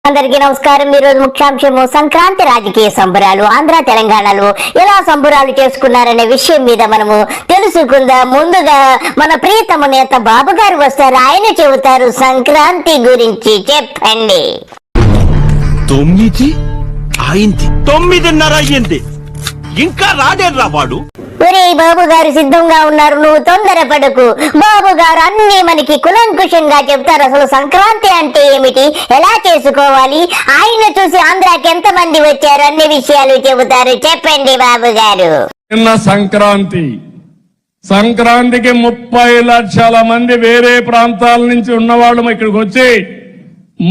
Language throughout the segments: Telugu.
అందరికీ నమస్కారం. ఈ రోజు ముఖ్యాంశము సంక్రాంతి రాజకీయ సంబరాలు ఆంధ్ర తెలంగాణలో ఎలా సంబరాలు చేసుకున్నారనే విషయం మీద మనము తెలుసుకుందాం. ముందుగా మన ప్రియతమ నేత బాబు గారు వస్తారు. ఆయన చెబుతారు సంక్రాంతి గురించి. చెప్పండి. 9 అయింది, 9:30 అయ్యింది, ఇంకా రాడేరా వాడు. ఒరే బాబు గారు సిద్ధంగా ఉన్నారు, నువ్వు తొందరపడకు. బాబు గారు అన్ని మనకి కులంకుశంగా చెప్తారు. అసలు సంక్రాంతి అంటే ఏమిటి, ఎలా చేసుకోవాలి, ఆయన చూసి ఆంధ్రాకి ఎంత మంది వచ్చారు అన్ని విషయాలు చెబుతారు. చెప్పండి బాబు గారు. నిన్న సంక్రాంతికి 30 లక్షల మంది వేరే ప్రాంతాల నుంచి ఉన్నవాళ్ళు ఇక్కడికి వచ్చి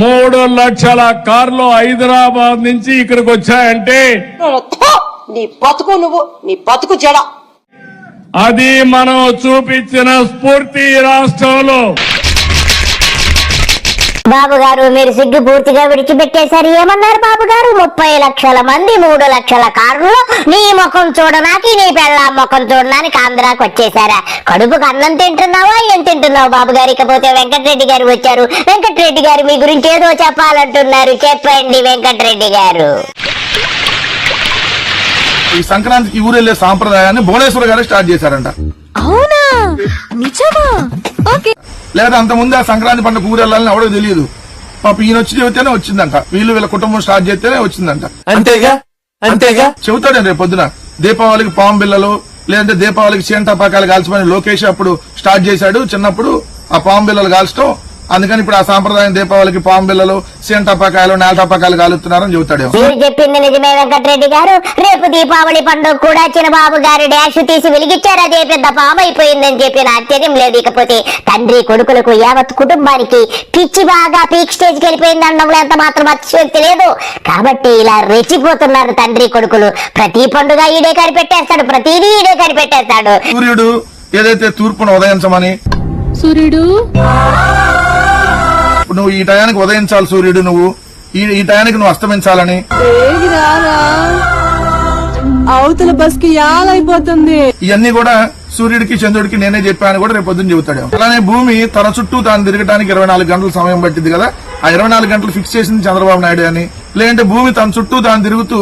3 లక్షల కార్లు హైదరాబాద్ నుంచి ఇక్కడికి వచ్చాయంటే నీ బతుకు నువ్వు, నీ బతుకు జడ. అది మనం చూపించిన స్ఫూర్తి రాష్ట్రంలో. బాబు గారు మీరు సిగ్గు పూర్తిగా విడిచిపెట్టేశారు. ఏమన్నారు బాబు గారు? 30 లక్షల మంది 3 లక్షల కార్లు, నీ ముఖం చూడడానికి నీ పెళ్ళాం ముఖం చూడడానికి ఆంధ్రాకి వచ్చేసారా? కడుపుకు అన్నం తింటున్నావా, ఏం తింటున్నావు బాబు గారు? ఇకపోతే వెంకటరెడ్డి గారు వచ్చారు. వెంకటరెడ్డి గారు మీ గురించి ఏదో చెప్పాలంటున్నారు. చెప్పండి వెంకటరెడ్డి గారు. ఈ సంక్రాంతికి ఊరెళ్లే సాంప్రదాయాన్ని భువనేశ్వర్ గారు స్టార్ట్ చేశారంట. అవునా, నిజమా? ఓకే. లేదా అంత ముందు ఆ సంక్రాంతి పండుగ ఊరెళ్ళాలని ఎవడో తెలియదు. పాప ఈయన వచ్చి చెబితేనే వచ్చిందంట. వీళ్ళ కుటుంబం స్టార్ట్ చేస్తేనే వచ్చిందంట. అంతేగా చెబుతాడు రేపు పొద్దున దీపావళికి పాము బిల్లలు, లేదంటే దీపావళికి చీంటపాకాలు కాల్చమని లోకేష్ అప్పుడు స్టార్ట్ చేశాడు. చిన్నప్పుడు ఆ పాము బిల్లలు కాల్చడం, అందుకని ఇప్పుడు ఆ సాంప్రదాయం దీపావళికి పాము బిల్లలు, సీంటపాకాయలు, నేలటపాకాయలు కాలుతున్నారని చెబుతాడు. మీరు చెప్పింది నిజమే వెంకటరెడ్డి గారు. రేపు దీపావళి పండుగ కూడా చిన్నబాబు గారు డాష్ తీసి వెలిగించారు. అదే పెద్ద పాము అయిపోయిందని చెప్పిన ఆశ్చర్యం లేదు. ఇకపోతే తండ్రి కొడుకులకు యావత్ కుటుంబానికి పిచ్చి బాగా పీక్ స్టేజ్కి వెళ్ళిపోయింది అనడంలో ఎంత మాత్రం అతిశక్తి లేదు. కాబట్టి ఇలా రెచ్చిపోతున్నారు తండ్రి కొడుకులు. ప్రతి పండుగ ఈడే కనిపెట్టేస్తాడు, ప్రతిదీ ఈడే కనిపెట్టేస్తాడు. సూర్యుడు ఏదైతే తూర్పును ఉదయించమని, సూర్యుడు నువ్వు ఈ టయానికి ఉదయించాలి, సూర్యుడు నువ్వు ఈ టయానికి నువ్వు అస్తమించాలని, అవతల బస్ కి యాలైపోతుంది. ఇవన్నీ కూడా సూర్యుడికి చంద్రుడికి నేనే చెప్పాను కూడా రేపు పొద్దున్న చెబుతాడు. అలానే భూమి తన చుట్టూ తాను తిరగడానికి 24 గంటల సమయం పట్టింది కదా. ఆ 24 గంటలు ఫిక్స్ చేసింది చంద్రబాబు నాయుడు అని. లేదంటే భూమి తన చుట్టూ తాను తిరుగుతూ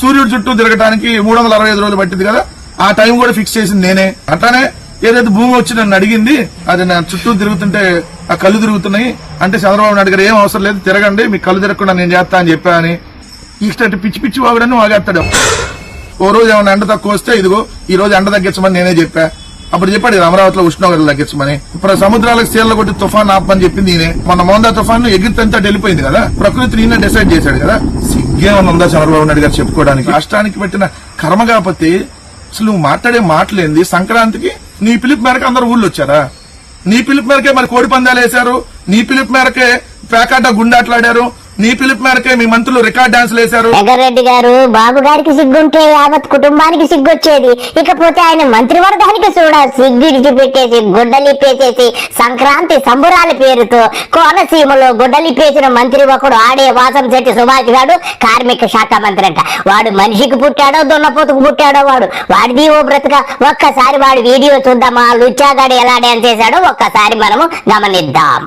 సూర్యుడి చుట్టూ తిరగడానికి 365 రోజులు పట్టింది కదా. ఆ టైం కూడా ఫిక్స్ చేసింది నేనే. అట్లానే ఏదైతే భూమి వచ్చి నన్ను అడిగింది, అది నా చుట్టూ తిరుగుతుంటే ఆ కళ్ళు తిరుగుతున్నాయి అంటే చంద్రబాబు నాయుడు గారు ఏం అవసరం లేదు, తిరగండి, మీ కళ్ళు తిరగకుండా నేను చేస్తా అని చెప్పా అని ఇష్టంటే పిచ్చి పిచ్చి వాగుడని వాగేస్తాడు. ఓ రోజు ఏమైనా ఎండ తక్కువ వస్తే ఇదిగో ఈ రోజు ఎండ తగ్గించమని నేనే చెప్పా. అప్పుడు చెప్పాడు అమరావతిలో ఉష్ణోగ్రతలు తగ్గించమని. ఇప్పుడు సముద్రాలకు సీళ్ల కొట్టి తుఫాన్ ఆపమని చెప్పింది ఈయనే. మన మోందా తుఫాన్ ఎగిరితంతా వెళ్ళిపోయింది కదా. ప్రకృతిని ఈయన డిసైడ్ చేశాడు కదా. సిగ్గేమన్నా ఉందా చంద్రబాబు నాయుడు గారు చెప్పుకోవడానికి? రాష్ట్రానికి పెట్టిన కర్మ కాకపోతే అసలు నువ్వు మాట్లాడే మాటలేంది? సంక్రాంతికి నీ పిలుపు మేరకు అందరు ఊళ్ళో వచ్చారా? నీ పిలుపు మేరకే మరి కోడి పందాలు వేశారు, నీ పిలుపు మేరకే పేకాట గుండాట్లాడారు, నీ పిలుపు మేరకే మీ మంత్రులు రికార్డ్ డాన్సులు వేశారు. వెంకటరెడ్డి గారు బాబు గారికి సిగ్గుంటే యావత్ కుటుంబానికి సిగ్గొచ్చేది. ఇకపోతే ఆయన మంత్రివర్గానికి కూడా సిగ్గిడిచి పెట్టేసి గుడ్డలిప్పేసేసి సంక్రాంతి సంబురాల పేరుతో కోనసీమలో గుడ్డలిప్పేసిన మంత్రి ఒకడు ఆడే వాసంశెట్టి సుభాష్ గారు కార్మిక శాఖ మంత్రి అంట. వాడు మనిషికి పుట్టాడో దున్నపోతుకు పుట్టాడో వాడిది ఓ బ్రతుక. ఒక్కసారి వాడి వీడియో చూద్దామా, లుచ్చాగాడు ఎలా డాన్స్ చేశాడో ఒక్కసారి మనము గమనిద్దాం.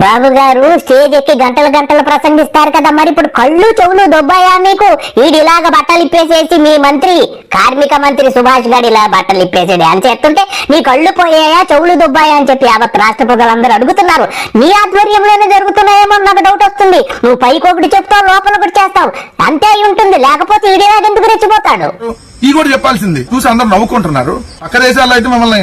బాబు గారు స్టేజ్ ఎక్కి గంటలు ప్రసంగిస్తారు కదా, మరి ఇప్పుడు కళ్ళు చెవులు దొబ్బాయా మీకు? ఈడిలాగా బట్టలు ఇప్పేసేసి మీ మంత్రి కార్మిక మంత్రి సుభాష్ గారు ఇలా బట్టలు ఇప్పేసి డాన్స్ చేస్తుంటే నీ కళ్ళు పోయాయా, చెవులు దొబ్బాయా అని చెప్పి యావత్ రాష్ట్ర ప్రజలందరూ అడుగుతున్నారు. నీ ఆధ్వర్యంలోనే జరుగుతున్నాయేమో నాకు డౌట్ వస్తుంది. నువ్వు పైకి ఒకటి చెప్తావు, లోపల ఒకటి చేస్తావు, అంతే అయి ఉంటుంది. లేకపోతే ఈడిలాగా ఎందుకు రెచ్చిపోతాడు? ఈ కూడా చెప్పాల్సింది. చూసి అందరూ నవ్వుకుంటున్నారు. పక్క దేశాల్లో అయితే మమ్మల్ని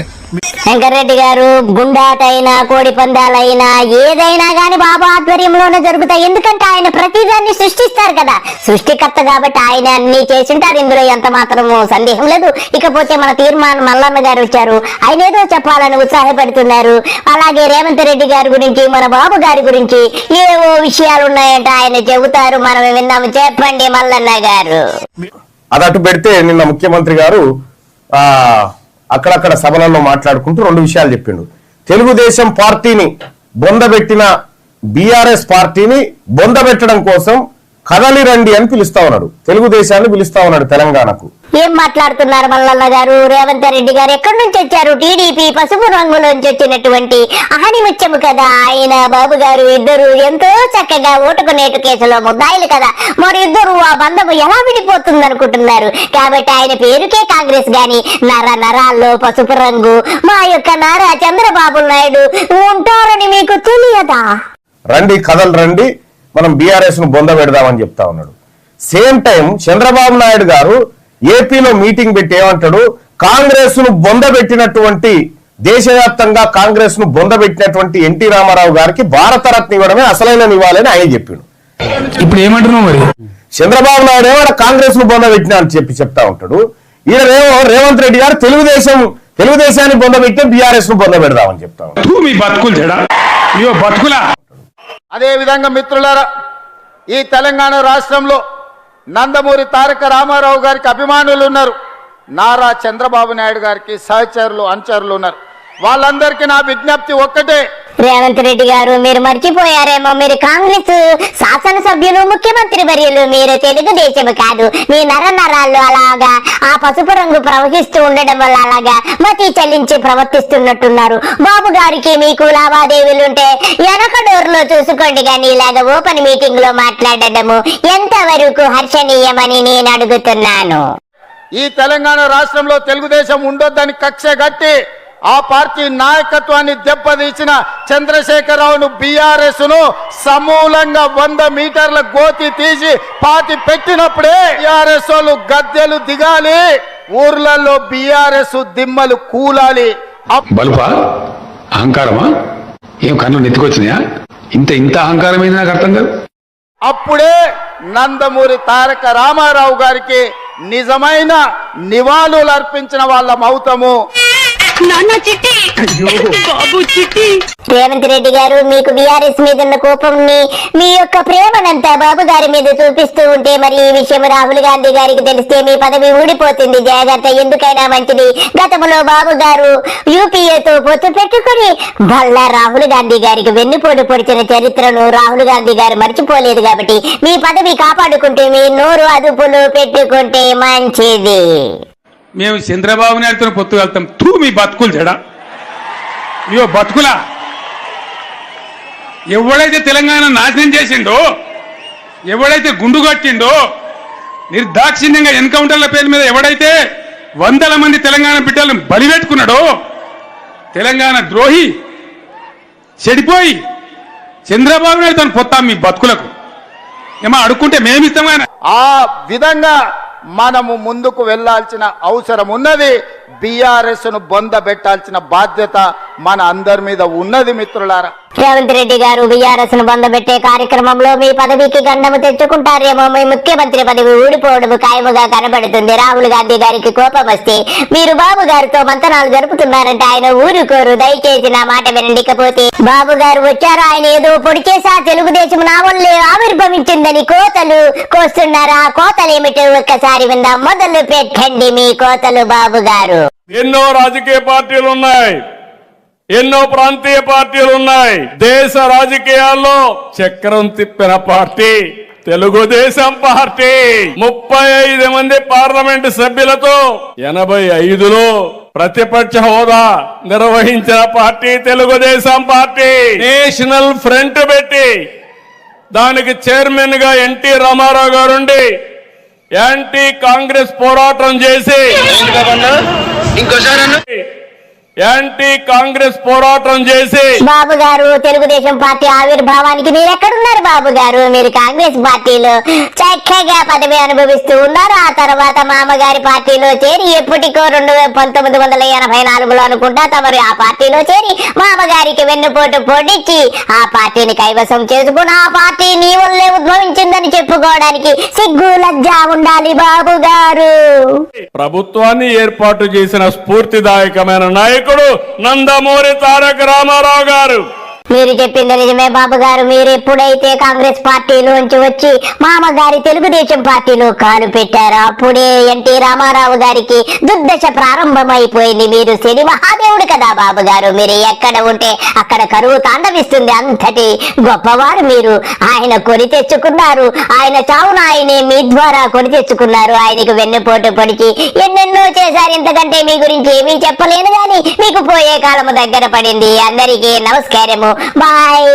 వెంకటరెడ్డి గారు గుండాటైనా కోడి పందాలైనా ఏదైనా గాని బాబు ఆధ్వర్యంలోనే జరుగుతాయి. ఎందుకంటే ఆయన ప్రతిదాన్ని సృష్టిస్తారు కదా, సృష్టికర్త కాబట్టి ఆయన అన్ని చేసింటారు. ఇందులో ఎంత మాత్రము సందేహం లేదు. ఇకపోతే మన తీర్మానం మల్లన్న గారు వచ్చారు, ఆయన ఏదో చెప్పాలని ఉత్సాహపడుతున్నారు. అలాగే రేవంత్ రెడ్డి గారి గురించి, మన బాబు గారి గురించి ఏవో విషయాలు ఉన్నాయంటే ఆయన చెబుతారు, మనం విన్నాము. చెప్పండి మల్లన్న గారు. అదటు పెడితే నిన్న ముఖ్యమంత్రి గారు అక్కడక్కడ సభలలో మాట్లాడుకుంటూ 2 విషయాలు చెప్పిండు. తెలుగుదేశం పార్టీని బొందబెట్టిన బీఆర్ఎస్ పార్టీని బొందబెట్టడం కోసం కదలి రండి అని పిలుస్తా ఉన్నాడు, తెలుగుదేశాన్ని పిలుస్తా ఉన్నాడు తెలంగాణకు. ఏం మాట్లాడుతున్నారు మల్లన్న గారు? రేవంత్ రెడ్డి గారు ఎక్కడి నుంచి వచ్చారు? టీడీపీ పసుపు రంగులోంచి వచ్చినటువంటి ఆణిముత్యము కదా ఆయన. బాబు గారు ఇద్దరు ఎంతో చక్కగా ఓటుకునేటు కేసులో ముద్దాయిలు కదా, మరి ఇద్దరు ఆ బంధము ఎలా విడిపోతుంది అనుకుంటున్నారు? కాబట్టి ఆయన పేరుకే కాంగ్రెస్ గాని నర నరాల్లో పసుపు రంగు మా యొక్క నారా చంద్రబాబు నాయుడు ఉంటారని మీకు తెలియదా? రండి కథలు రండి, మనం బీఆర్ఎస్ ను బొంద పెడదామని చెప్తా ఉన్నాడు. సేమ్ టైం చంద్రబాబు నాయుడు గారు ఏపీలో మీటింగ్ పెట్టి ఏమంటాడు, కాంగ్రెస్ ను బొంద పెట్టినటువంటి, దేశవ్యాప్తంగా కాంగ్రెస్ ను బొంద పెట్టినటువంటి ఎన్టీ రామారావు గారికి భారతరత్న ఇవ్వడమే అసలైన నివాళని ఆయన చెప్పిండు. ఇప్పుడు ఏమంటున్నావు మరి? చంద్రబాబు నాయుడు ఏమో కాంగ్రెస్ ను బొంద పెట్టినా అని చెప్తా ఉంటాడు. ఈయనేమో రేవంత్ రెడ్డి గారు తెలుగుదేశాన్ని బొంద పెట్టి బీఆర్ఎస్ ను బొంద పెడదామని చెప్తా ఉంటాడు. మీ బతుకులు చెడా, ఇవో బతుకులా. అదే విధంగా మిత్రులారా, ఈ తెలంగాణ రాష్ట్రంలో నందమూరి తారక రామారావు గారికి అభిమానులు ఉన్నారు, నారా చంద్రబాబు నాయుడు గారికి సహచరులు అనుచరులు ఉన్నారు. వాళ్ళందరికీ నా విజ్ఞప్తి ఒక్కటే. రేవంత్ రెడ్డి గారు మీరు మర్చిపోయారేమో, మీరు కాంగ్రెస్ శాసనసభ్యులు, ముఖ్యమంత్రి వర్యులు, మీరు తెలుగుదేశం కాదు. మీ నరాల్లో అలాగా ఆ పసుపు రంగు ప్రవహిస్తూ ఉండడం వల్ల అలాగా మతి చెల్లించి ప్రవర్తిస్తున్నట్టున్నారు. బాబు గారికి మీకు లావాదేవీలుంటే వెనక డోర్లో చూసుకోండి, కానీ ఇలాగ ఓపెన్ మీటింగ్ లో మాట్లాడడము ఎంతవరకు హర్షణీయమని నేను అడుగుతున్నాను. ఈ తెలంగాణ రాష్ట్రంలో తెలుగుదేశం ఉండొద్దని కక్ష గట్టి ఆ పార్టీ నాయకత్వాన్ని దెబ్బతీసిన చంద్రశేఖరరావును, బీఆర్ఎస్ ను సమూలంగా 100 మీటర్ల గోతి తీసి పాతి పెట్టినప్పుడే బీఆర్ఎస్ వాళ్ళు గద్దెలు దిగాలి, ఊర్లలో బీఆర్ఎస్ దిమ్మలు కూలాలి. బలుపా, అహంకారమా? ఏం కన్ను నెత్తుకొచ్చినాయా? ఇంత అహంకారమైంది నాకు అర్థం కాదు. అప్పుడే నందమూరి తారక రామారావు గారికి నిజమైన నివాళులు అర్పించిన వాళ్ళ మౌతము. రేవంత్ రెడ్డి గారు మీకు బీఆర్ఎస్ మీద ఉన్న కోపంని, మీ యొక్క ప్రేమనంతా బాబు గారి మీద చూపిస్తూ ఉంటే మరి ఈ విషయం రాహుల్ గాంధీ గారికి తెలిస్తే మీ పదవి ఊడిపోతుంది. జాగ్రత్త, ఎందుకైనా మంచిది. గతంలో బాబు గారు యూపీఏతో పొత్తు పెట్టుకుని వల్ల రాహుల్ గాంధీ గారికి వెన్నుపోటు పొడిచిన చరిత్రను రాహుల్ గాంధీ గారు మర్చిపోలేదు. కాబట్టి మీ పదవి కాపాడుకుంటే, మీ నోరు అదుపులో పెట్టుకుంటే మంచిది. మేము చంద్రబాబు నాయుడుతో పొత్తు వెళ్తాం. మీ బతుకులు చెడా, ఇవో బతుకులా. ఎవడైతే తెలంగాణ నాశనం చేసిండో, ఎవడైతే గుండు కట్టిండో, నిర్దాక్షిణ్యంగా ఎన్కౌంటర్ల పేరు మీద ఎవడైతే 100 మంది తెలంగాణ బిడ్డలను బలిపెట్టుకున్నాడో, తెలంగాణ ద్రోహి చెడిపోయి చంద్రబాబు నాయుడుతో పొత్తాం మీ బతుకులకు. ఏమో అడుక్కుంటే మేమిస్తాం. ఆ విధంగా మనము ముందుకు వెళ్లాల్సిన అవసరం ఉన్నది. బీఆర్ఎస్ ను బొంద పెట్టాల్సిన బాధ్యత మన అందరి మీద ఉన్నది. మిత్రులారా, రేవంత్ రెడ్డి గారు బీఆర్ఎస్ ను బంధపెట్టే కార్యక్రమంలో మీ పదవికి గండము తెచ్చుకుంటారేమో. మీ ముఖ్యమంత్రి పదవి ఊడిపోవడం ఖాయముగా కనబడుతుంది. రాహుల్ గాంధీ గారికి కోపం వస్తే మీరు బాబు గారితో మంతనాలు జరుపుతున్నారంటే ఆయన ఊరుకోరు. దయచేసి నా మాట వినండికపోతే బాబు గారు వచ్చారు, ఆయన ఏదో పొడి చేసా తెలుగుదేశం నా వల్లే ఆవిర్భవించిందని కోతలు కోస్తున్నారా? కోతలు ఏమిటో ఒక్కసారి విందాం. మొదలు పెట్టండి మీ కోతలు బాబు గారు. ఎన్నో రాజకీయ పార్టీలు ఉన్నాయి, ఎన్నో ప్రాంతీయ పార్టీలు ఉన్నాయి. దేశ రాజకీయాల్లో చక్రం తిప్పిన పార్టీ తెలుగుదేశం పార్టీ. 35 మంది పార్లమెంటు సభ్యులతో 85లో ప్రతిపక్ష హోదా నిర్వహించిన party Telugu Desam party. National front పెట్టి దానికి చైర్మన్ గా ఎన్టీ రామారావు గారుండి యాంటీ కాంగ్రెస్ పోరాటం చేసి యాంటీ కాంగ్రెస్ పోరాటం చేసి బాబు గారు తెలుగుదేశం పార్టీ ఆవిర్భావానికి మీరు ఎక్కడున్నారు బాబు గారు? మీరు కాంగ్రెస్ పార్టీలో చక్కగా పదవి అనుభవిస్తూ ఉన్నారు. ఆ తర్వాత మామగారి పార్టీలో చేరి ఎప్పటికో 1984లో అనుకుంటా తమరు ఆ పార్టీలో చేరి మామగారికి వెన్నుపోటు పొడిచి ఆ పార్టీని కైవసం చేసుకుని ఆ పార్టీ నీ వల్లే ఉద్భవించిందని చెప్పుకోవడానికి సిగ్గు లజ్జ ఉండాలి బాబు గారు. ప్రభుత్వాన్ని ఏర్పాటు చేసిన స్ఫూర్తిదాయకమైన నాయకుడు నందమూరి తారక రామారావు గారు. మీరు చెప్పింది నిజమే బాబు గారు. మీరు ఎప్పుడైతే కాంగ్రెస్ పార్టీలోంచి వచ్చి మామగారి తెలుగుదేశం పార్టీలో కాలు పెట్టారో అప్పుడే ఎన్టీ రామారావు గారికి దుర్దశ ప్రారంభమైపోయింది. మీరు శని మహాదేవుడు కదా బాబు గారు. మీరు ఎక్కడ ఉంటే అక్కడ కరువు తాండవిస్తుంది. అంతటి గొప్పవారు మీరు. ఆయన కొని తెచ్చుకున్నారు. ఆయన చావున ఆయనే మీ ద్వారా కొని తెచ్చుకున్నారు. ఆయనకు వెన్నుపోటు పొడిచి ఎన్నెన్నో చేశారు. ఇంతకంటే మీ గురించి ఏమీ చెప్పలేను గాని మీకు పోయే కాలము దగ్గర పడింది. అందరికీ నమస్కారము. బాయ్.